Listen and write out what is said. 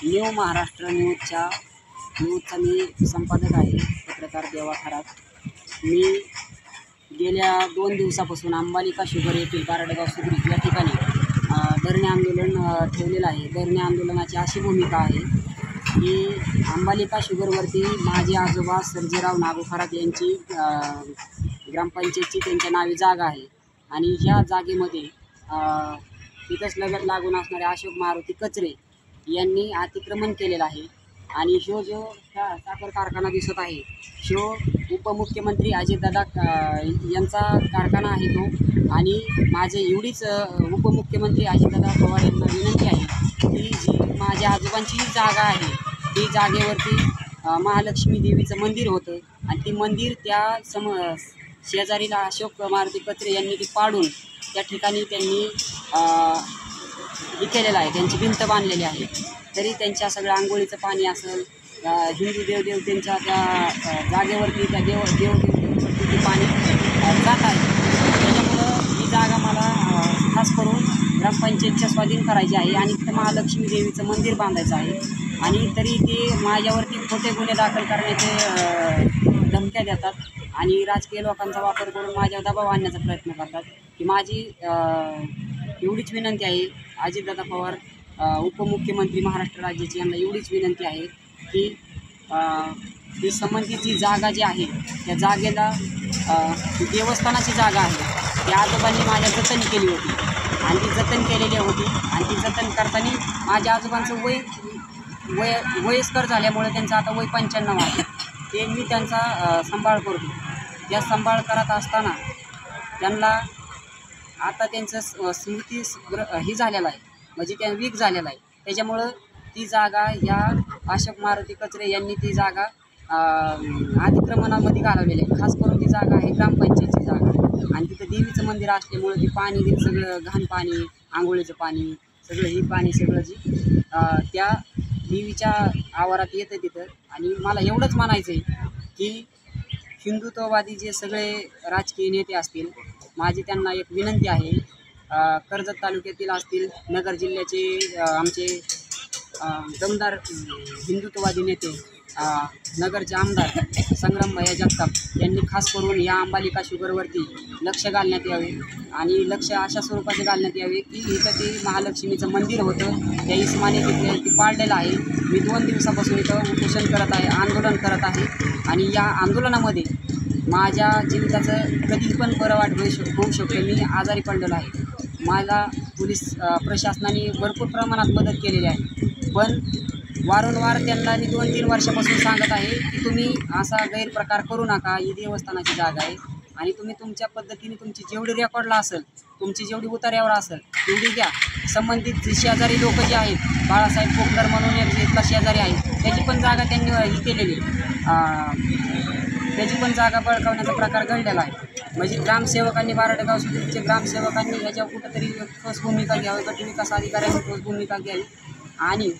New Maharashtra न्यूजचा मी संपादक आहे, पत्रकार देवा खरात। मी गेल्या 2 दिवसापासून अंबालिका शुगर येथील कारडगाव सुद्रीक या ठिकाणी धरणे आंदोलन ठेवलेलं आहे। धरणे आंदोलनाची अशी भूमिका आहे की अंबालिका शुगरवरती माझे आजोबा सर्जेराव नागू खरात यांची ग्रामपंचायतची त्यांच्या नावे जागा आहे आणि ह्या जागेमध्ये तिथंच लगत लागून असणारे अशोक मारुती कचरे यांनी अतिक्रमण केलेलं आहे। आणि जो साखर कारखाना दिसत आहे जो उपमुख्यमंत्री अजितदादा यांचा कारखाना आहे तो। आणि माझे एवढीच उपमुख्यमंत्री अजितदादा पवार यांना विनंती आहे की जी माझ्या आजोबांची जागा आहे ती जागेवरती महालक्ष्मी देवीचं मंदिर होतं आणि ती मंदिर त्या शेजारीला अशोक मारुती कचरे यांनी ती पाडून त्या ठिकाणी त्यांनी हे केलेलं आहे, त्यांची भिंत बांधलेली आहे। तरी त्यांच्या सगळ्या आंघोळीचं पाणी असेल, हिंदू देवदेवतेंच्या त्या जागेवरती त्या देवदेवतेवरती ते पाणी जात आहे। त्याच्यामुळं ही जागा मला खास करून ग्रामपंचायतच्या स्वाधीन करायची आहे आणि तिथं महालक्ष्मी देवीचं मंदिर बांधायचं आहे। आणि तरी ते माझ्यावरती खोटे गुन्हे दाखल करण्याचे धमक्या देतात आणि राजकीय लोकांचा वापर करून माझ्यावर दबाव आणण्याचा प्रयत्न करतात। की माझी एवढीच विनंती आहे अजितदादा पवार उपमुख्यमंत्री महाराष्ट्र राज्याची यांना एवढीच विनंती आहे की ती संबंधित जी जागा जी आहे त्या जागेला देवस्थानाची जागा आहे, ती आजोबांनी माझ्या जतन केली होती आणि ती जतन केलेली होती आणि ती जतन करताना माझ्या आजोबांचं वयस्कर झाल्यामुळे त्यांचं आता वय 95 आहे। ते मी त्यांचा सांभाळ करतो। त्या सांभाळ करत असताना त्यांना आता त्यांचं स्मृती ही झालेलं आहे, म्हणजे त्या वीक झालेला आहे। त्याच्यामुळं ती जागा ह्या अशोक मारुती कचरे यांनी ती जागा अतिक्रमणामध्ये घालवलेली आहे। खास करून ती जागा आहे ग्रामपंचायतची जागा आणि तिथं देवीचं मंदिर असल्यामुळं ती पाणी सगळं घाण पाणी, आंघोळीचं पाणी सगळं ही पाणी सगळं जी त्या देवीच्या आवारात येतं तिथं। आणि मला एवढंच म्हणायचं आहे की हिंदुत्ववादी जे सगळे राजकीय नेते असतील, माझी त्यांना एक विनंती आहे, कर्जत तालुक्यातील असतील, नगर जिल्ह्याचे आमचे दमदार हिंदुत्ववादी नेते नगरचे आमदार संग्राम भैया जगताप यांनी खास करून या अंबालिका शुगरवरती लक्ष घालण्यात यावे आणि लक्ष अशा स्वरूपाचे घालण्यात यावे की इथं ते महालक्ष्मीचं मंदिर होतं त्या इस्माने तिथले ती पाडलेलं आहे। मी 2 दिवसापासून इथं उपोषण करत आहे, आंदोलन करत आहे आणि या आंदोलनामध्ये माझ्या जीविताचं कधी पण बरं वाट होऊ शकते। मी आजारी पडलेलो आहे, मला पोलीस प्रशासनाने भरपूर प्रमाणात मदत केलेली आहे, पण वारंवार त्यांना मी 2-3 वर्षापासून सांगत आहे की तुम्ही असा गैरप्रकार करू नका, ही देवस्थानाची जागा आहे आणि तुम्ही तुमच्या पद्धतीने तुमची जेवढी रेकॉर्डला असेल, तुमची जेवढी उतार्यावर असेल तेवढी द्या। संबंधित शेजारी लोक जे आहेत, बाळासाहेब पोकलर म्हणून एक इथला शेजारी आहे, त्याची पण जागा त्यांनी ही केलेली, त्याची पण जागा बळकावण्याचा प्रकार घडलेला आहे। म्हणजे ग्रामसेवकांनी कारडगाव सुद्रीकचे ग्रामसेवकांनी याच्यावर कुठंतरी ठोस भूमिका घ्यावी, गट विकास अधिकाऱ्यांनी ठोस भूमिका घ्यावी आणि